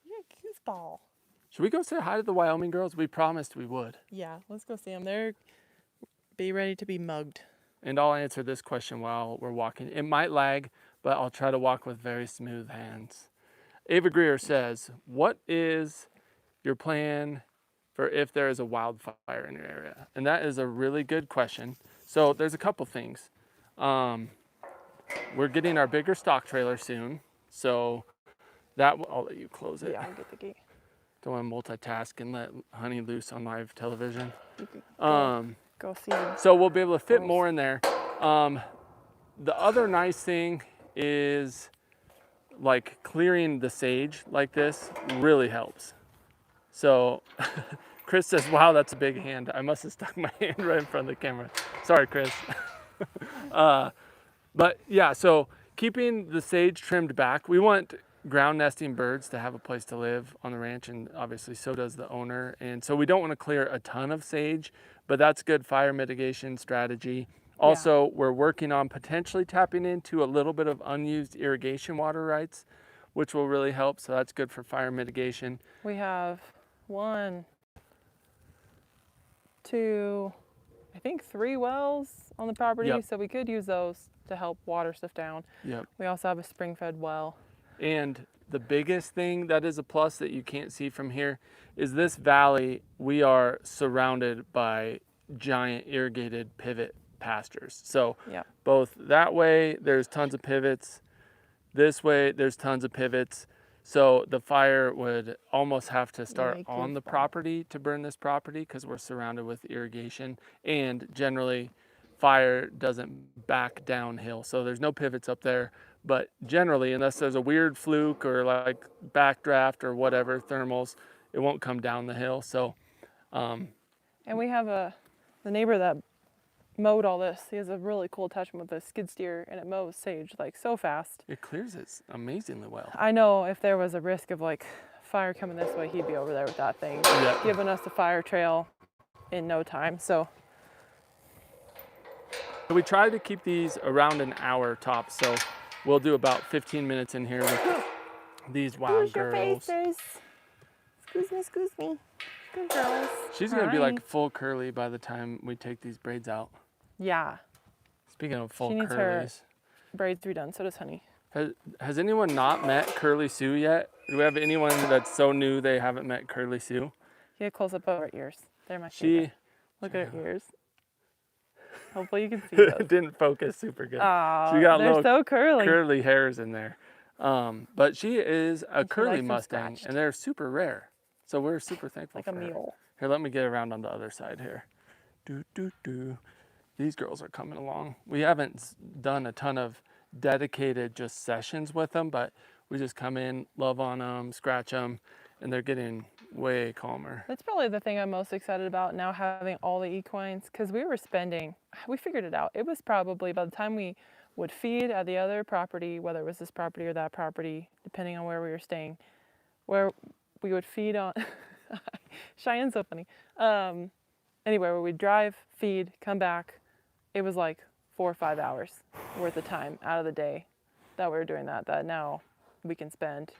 You're a goofball. Should we go say hi to the Wyoming girls? We promised we would. Yeah, let's go see them. Be ready to be mugged. And I'll answer this question while we're walking. It might lag, but I'll try to walk with very smooth hands. Ava Greer says, what is your plan for if there is a wildfire in your area? And that is a really good question. So there's a couple things. We're getting our bigger stock trailer soon. So I'll let you close it. Yeah, I'll get the gate. Don't want to multitask and let Honey loose on live television. Go see them. So we'll be able to fit more in there. The other nice thing is like clearing the sage like this really helps. So Chris says, wow, that's a big hand. I must have stuck my hand right in front of the camera. Sorry, Chris. But yeah, so keeping the sage trimmed back, we want ground nesting birds to have a place to live on the ranch, and obviously so does the owner. And so we don't want to clear a ton of sage, but that's good fire mitigation strategy. Also, we're working on potentially tapping into a little bit of unused irrigation water rights, which will really help. So that's good for fire mitigation. We have 1, 2, I think 3 wells on the property, so we could use those to help water stuff down. Yep. We also have a spring-fed well. And the biggest thing that is a plus that you can't see from here is this valley, we are surrounded by giant irrigated pivot pastures. So both that way, there's tons of pivots. This way, there's tons of pivots. So the fire would almost have to start on the property to burn this property because we're surrounded with irrigation. And generally, fire doesn't back downhill. So there's no pivots up there. But generally, unless there's a weird fluke or like backdraft or whatever, thermals, it won't come down the hill. So, and we have the neighbor that mowed all this. He has a really cool attachment with a skid steer, and it mows sage like so fast. It clears it amazingly well. I know if there was a risk of like fire coming this way, he'd be over there with that thing, Yeah. giving us the fire trail in no time. So we try to keep these around an hour tops, so we'll do about 15 minutes in here with these wild girls. Excuse me. Good girls. She's gonna be like full curly by the time we take these braids out. Yeah. Speaking of full She needs her curlies, braids redone. So does Honey. has anyone not met Curly Sue yet? Do we have anyone that's so new they haven't met Curly Sue? Get a close up of her ears. They're my favorite. She Look at her ears. Hopefully you can see those. didn't focus super good. Aw, She got they're little so curly. curly hairs in there. But she is a And she curly likes them Mustang, scratched. and they're super rare. So we're super thankful Like for a her. mule. Here, let me get around on the other side here. These girls are coming along. We haven't done a ton of dedicated just sessions with them, but we just come in, love on them, scratch them, and they're getting way calmer. That's probably the thing I'm most excited about now, having all the equines, because we figured it out. It was probably by the time we would feed at the other property, whether it was this property or that property, depending on where we were staying, where we would feed on, Cheyenne's so funny. Anywhere where we'd drive, feed, come back, it was like 4 or 5 hours worth of time out of the day that we were doing that now we can spend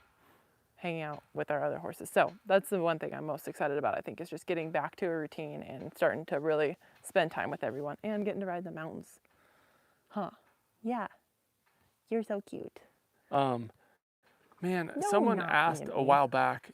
hanging out with our other horses. So that's the one thing I'm most excited about, I think, is just getting back to a routine and starting to really spend time with everyone and getting to ride the mountains. Huh. Yeah. You're so cute. Man, No, someone not asked being a mean. while back,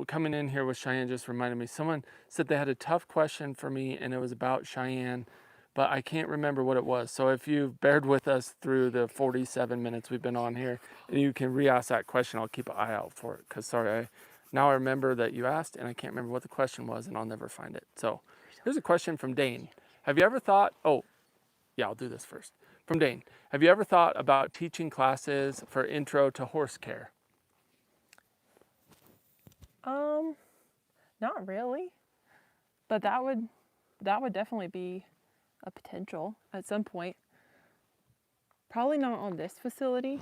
coming in here with Cheyenne just reminded me, someone said they had a tough question for me and it was about Cheyenne, but I can't remember what it was. So if you've bared with us through the 47 minutes we've been on here and you can re-ask that question, I'll keep an eye out for it. Because sorry, now I remember that you asked and I can't remember what the question was and I'll never find it. So here's a question from Dane. Have you ever thought, yeah, I'll do this first. From Dane, have you ever thought about teaching classes for intro to horse care? Not really, but that would definitely be a potential at some point. Probably not on this facility.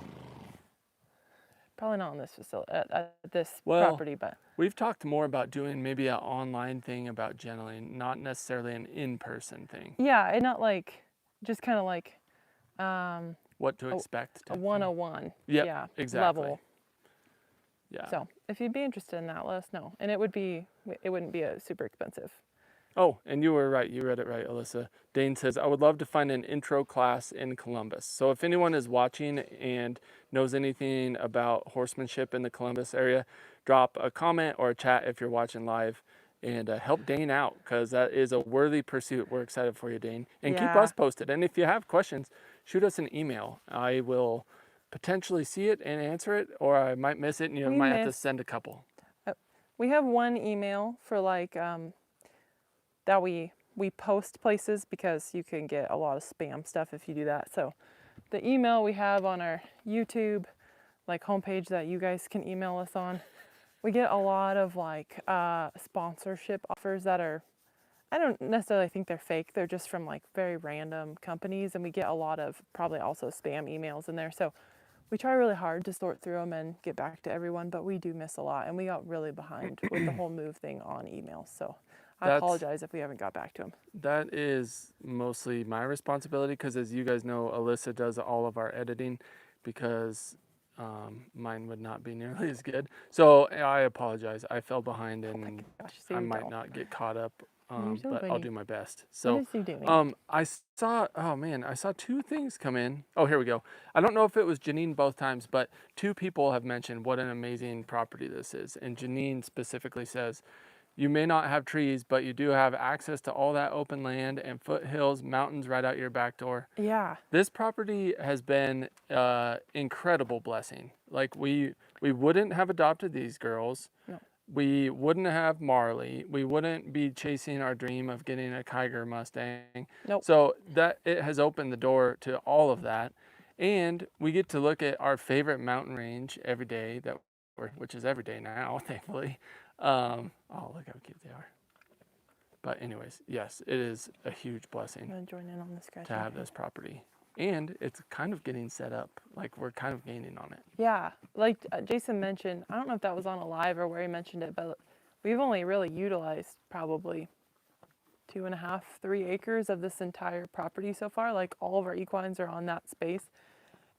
Probably not on this facility at this property, but we've talked more about doing maybe an online thing about gentling, not necessarily an in-person thing. yeah, and not like just kind of like What to expect. a 101. Yep, yeah, exactly. level. Yeah. So if you'd be interested in that, let us know. And it wouldn't be a super expensive. Oh, and you were right. You read it right, Alyssa. Dane says, I would love to find an intro class in Columbus. So if anyone is watching and knows anything about horsemanship in the Columbus area, drop a comment or a chat if you're watching live and help Dane out, because that is a worthy pursuit. We're excited for you, Dane. And keep Yeah. us posted. And if you have questions, shoot us an email. I will potentially see it and answer it, or I might miss it and you might have to send a couple. We have one email for like that we post places, because you can get a lot of spam stuff if you do that. So the email we have on our YouTube like homepage that you guys can email us on, we get a lot of like sponsorship offers that are, I don't necessarily think they're fake. They're just from like very random companies, and we get a lot of probably also spam emails in there. So we try really hard to sort through them and get back to everyone, but we do miss a lot, and we got really behind with the whole move thing on emails. So I apologize if we haven't got back to them. That is mostly my responsibility, because as you guys know, Alyssa does all of our editing, because mine would not be nearly as good. So I apologize. I fell behind and I might not get caught up, but I'll do my best. So what is he doing? I saw two things come in. Oh, here we go. I don't know if it was Janine both times, but two people have mentioned what an amazing property this is. And Janine specifically says, you may not have trees, but you do have access to all that open land and foothills, mountains right out your back door. Yeah. This property has been incredible blessing. Like we wouldn't have adopted these girls. No. We wouldn't have Marley. We wouldn't be chasing our dream of getting a Kiger Mustang. Nope. So that it has opened the door to all of that. And we get to look at our favorite mountain range every day, which is every day now, thankfully. Oh, look how cute they are. But anyways, yes, it is a huge I'm blessing gonna join in on the scratching. to have this property. And it's kind of getting set up. Like we're kind of gaining on it. Yeah, like Jason mentioned, I don't know if that was on a live or where he mentioned it, but we've only really utilized probably 2.5, 3 acres of this entire property so far. Like all of our equines are on that space.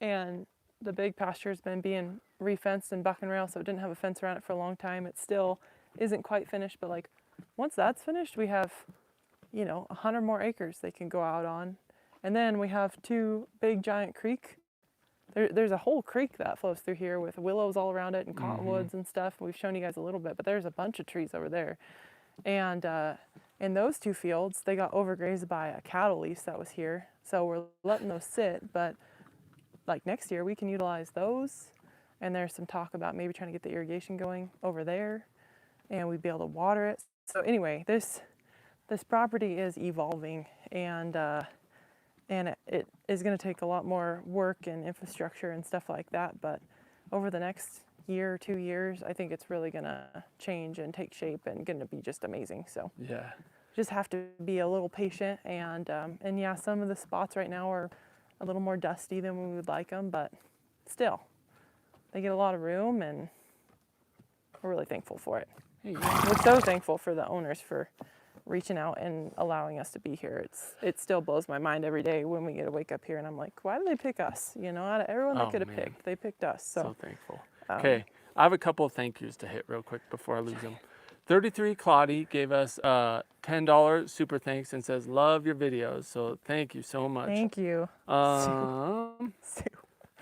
And the big pasture's been being refenced and buck and rail, so it didn't have a fence around it for a long time. It still isn't quite finished, but like once that's finished, we have, 100 more acres they can go out on. And then we have 2 big giant creek. There's a whole creek that flows through here with willows all around it and cottonwoods and stuff. We've shown you guys a little bit, but there's a bunch of trees over there. And in those 2 fields, they got overgrazed by a cattle lease that was here. So we're letting those sit, but like next year we can utilize those. And there's some talk about maybe trying to get the irrigation going over there, and we'd be able to water it. So anyway, this property is evolving, and it is going to take a lot more work and infrastructure and stuff like that. But over the next year or 2 years, I think it's really going to change and take shape and going to be just amazing. So Yeah. just have to be a little patient, and yeah, some of the spots right now are a little more dusty than we would like them, but still, they get a lot of room, and we're really thankful for it. Hey, We're so thankful for the owners for reaching out and allowing us to be here. It still blows my mind every day when we get to wake up here and I'm like, why did they pick us? Out of everyone they could have picked, they picked us. So thankful. Okay, I have a couple of thank yous to hit real quick before I lose them. 33 Claudie gave us $10 super thanks and says, love your videos. So thank you so much. Thank you. I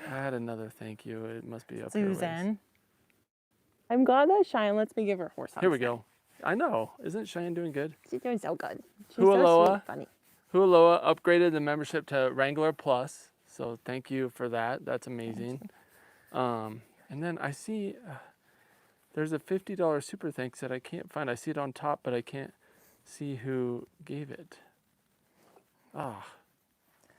had another thank you. It must be up here. Susan. I'm glad that Cheyenne lets me give her horse on. Here we go. I know. Isn't Cheyenne doing good? She's doing so good. She's Hualoa. so sweet, funny. Hualoa upgraded the membership to Wrangler Plus. So thank you for that. That's amazing. And then I see there's a $50 super thanks that I can't find. I see it on top, but I can't see who gave it. I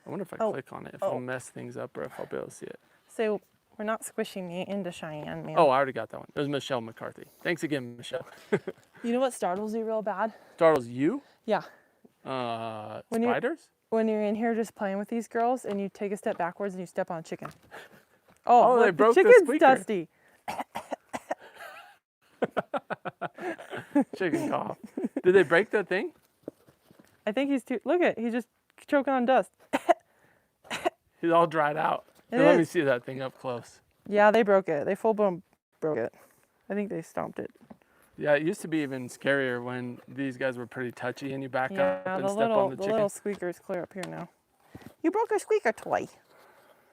wonder if I click on it, if I'll mess things up or if I'll be able to see it. So we're not squishing me into Cheyenne, man. Oh, I already got that one. It was Michelle McCarthy. Thanks again, Michelle. You know what startles you real bad? Startles you? Yeah. Spiders? When you're in here just playing with these girls and you take a step backwards and you step on a chicken. Oh, look, they broke the chicken's squeaker. dusty. Chicken cough. Did they break that thing? I think he's he's just choking on dust. He's all dried out. Here, let me see that thing up close. Yeah, they broke it. They full blown broke it. I think they stomped it. Yeah, it used to be even scarier when these guys were pretty touchy and you back up and step on the chicken. The little squeaker's clear up here now. You broke a squeaker toy.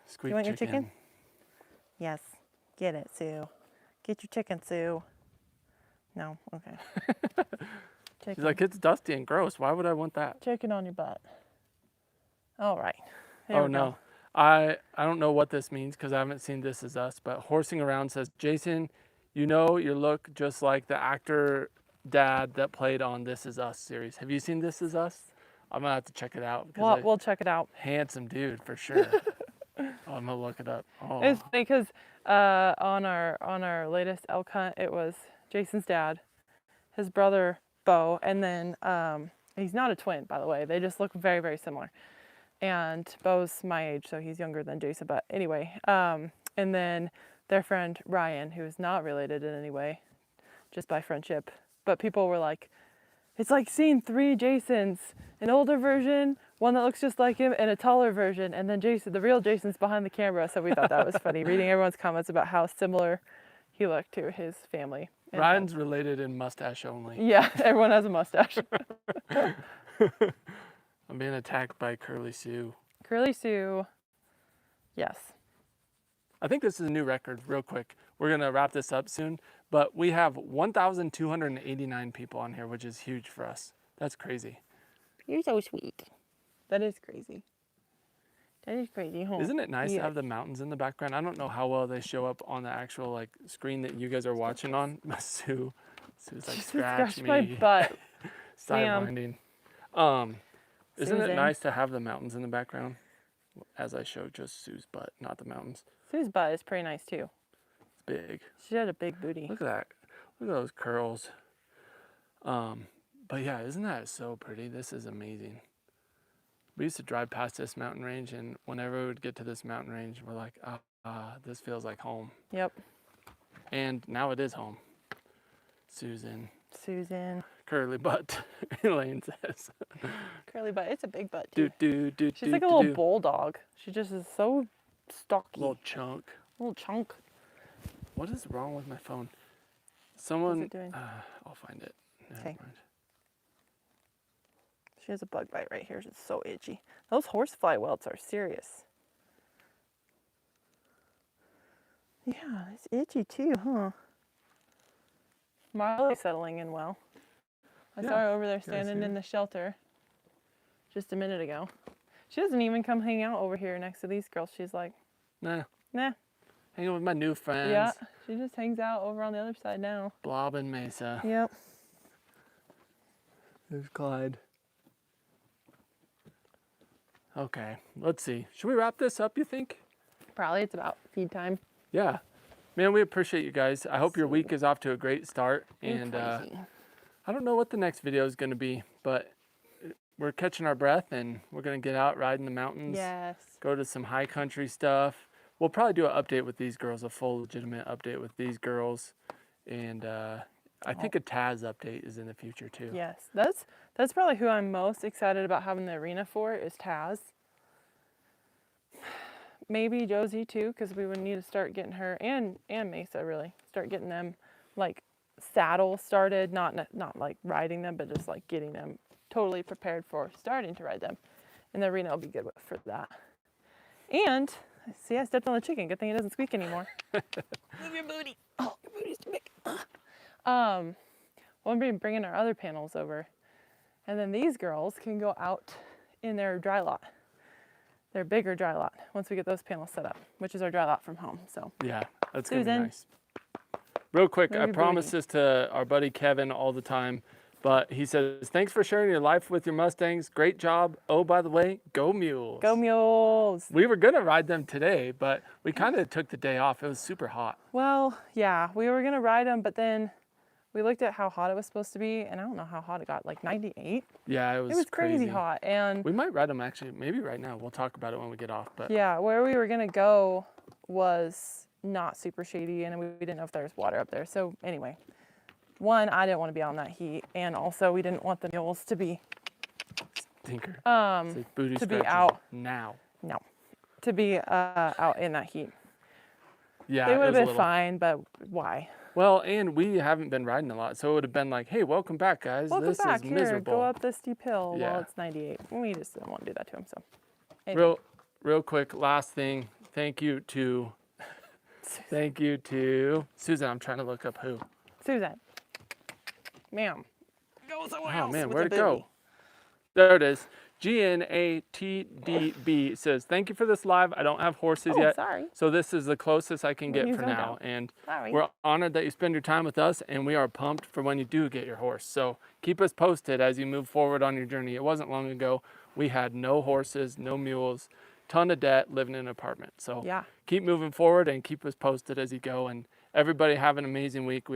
Squeak You want chicken. your chicken? Yes. Get it, Sue. Get your chicken, Sue. No? Okay. She's like, it's dusty and gross. Why would I want that? Chicken on your butt. All right. Oh, no. I don't know what this means because I haven't seen This Is Us, but Horsing Around says, Jason, you look just like the actor dad that played on This Is Us series. Have you seen This Is Us? I'm going to have to check it out. We'll check it out. Handsome dude, for sure. I'm going to look it up. Oh. It's funny because on our latest elk hunt, it was Jason's dad, his brother, Bo, and then he's not a twin, by the way. They just look very, very similar. And Bo's my age, so he's younger than Jason. But anyway, and then their friend Ryan, who is not related in any way, just by friendship. But people were like, it's like seeing 3 Jasons, an older version, one that looks just like him, and a taller version. And then Jason, the real Jason's behind the camera. So we thought that was funny, reading everyone's comments about how similar he looked to his family. And Ryan's related in mustache only. yeah, everyone has a mustache. I'm being attacked by Curly Sue. Curly Sue, yes. I think this is a new record, real quick. We're going to wrap this up soon, but we have 1,289 people on here, which is huge for us. That's crazy. You're so sweet. That is crazy. That is crazy, huh? Isn't it nice to have the mountains in the background? I don't know how well they show up on the actual screen that you guys are watching on. Sue's like, scratch me. My butt. Sidewinding. Isn't it nice to have the mountains in the background? As I showed just Sue's butt, not the mountains. Sue's butt is pretty nice too. It's big. She had a big booty. Look at that. Look at those curls. But yeah, isn't that so pretty? This is amazing. We used to drive past this mountain range, and whenever we would get to this mountain range, we're like, this feels like home. Yep. And now it is home. Susan. Curly butt, Elaine says. Curly butt. It's a big butt, too. She's She's like a little bulldog. She just is so stocky. Little chunk. Little chunk. What is wrong with my phone? Someone. What's it doing? I'll find it. Never Okay. mind. She has a bug bite right here. It's so itchy. Those horsefly welts are serious. Yeah, it's itchy too, huh? Marley's settling in well. I saw her over there standing in the shelter just a minute ago. She doesn't even come hang out over here next to these girls. She's like, Nah. nah. Hanging with my new friends. Yeah, she just hangs out over on the other side now. Blob and Mesa. Yep. There's Clyde. Okay, let's see. Should we wrap this up, you think? Probably it's about feed time. Yeah. Man, we appreciate you guys. I hope your week is off to a great start. And I don't know what the next video is going to be, but we're catching our breath and we're going to get out riding the mountains. Yes. Go to some high country stuff. We'll probably do an update with these girls, a full legitimate update with these girls. And I think a Taz update is in the future too. Yes, that's probably who I'm most excited about having the arena for is Taz. Maybe Josie too, because we would need to start getting her and Mesa really start getting them like saddle started, not like riding them, but just like getting them totally prepared for starting to ride them. And the arena will be good for that. And see, I stepped on the chicken. Good thing it doesn't squeak anymore. Move your booty. Oh, your booty's too big. We'll be bringing our other panels over, and then these girls can go out in their dry lot, their bigger dry lot, once we get those panels set up, which is our dry lot from home. So yeah, that's gonna be Susan. nice. Real quick, Move I your promise booty. this to our buddy Kevin all the time, but he says, thanks for sharing your life with your Mustangs. Great job. Oh, by the way, go mules. Go mules. We were gonna ride them today, but we kind of took the day off. It was super hot. Well, yeah, we were gonna ride them, but then we looked at how hot it was supposed to be, and I don't know how hot it got, like 98. Yeah, it was crazy hot, and we might ride them actually, maybe right now. We'll talk about it when we get off. But yeah, where we were gonna go was not super shady, and we didn't know if there was water up there. So anyway, one, I didn't want to be on that heat, and also we didn't want the mules to be Tinker. to be out now. No, to be out in that heat. Yeah, They would it have was a been little... fine, but why? Well, and we haven't been riding a lot, so it would have been like, hey, welcome back, guys. Welcome this back. is Here, miserable. go up this steep hill Yeah. while it's 98. We just didn't want to do that to him. So anyway. Real quick, last thing. Thank you to Susan. I'm trying to look up who. Susan, ma'am. Go somewhere else. Oh man, with where'd the it go? baby. There it is. GNATDB says, thank you for this live. I don't have horses Oh, yet, sorry. so this is the closest I can Well, get you for zoned now. out. And Sorry. we're honored that you spend your time with us, and we are pumped for when you do get your horse. So keep us posted as you move forward on your journey. It wasn't long ago. We had no horses, no mules, ton of debt, living in an apartment. So Yeah. keep moving forward and keep us posted as you go. And everybody have an amazing week. We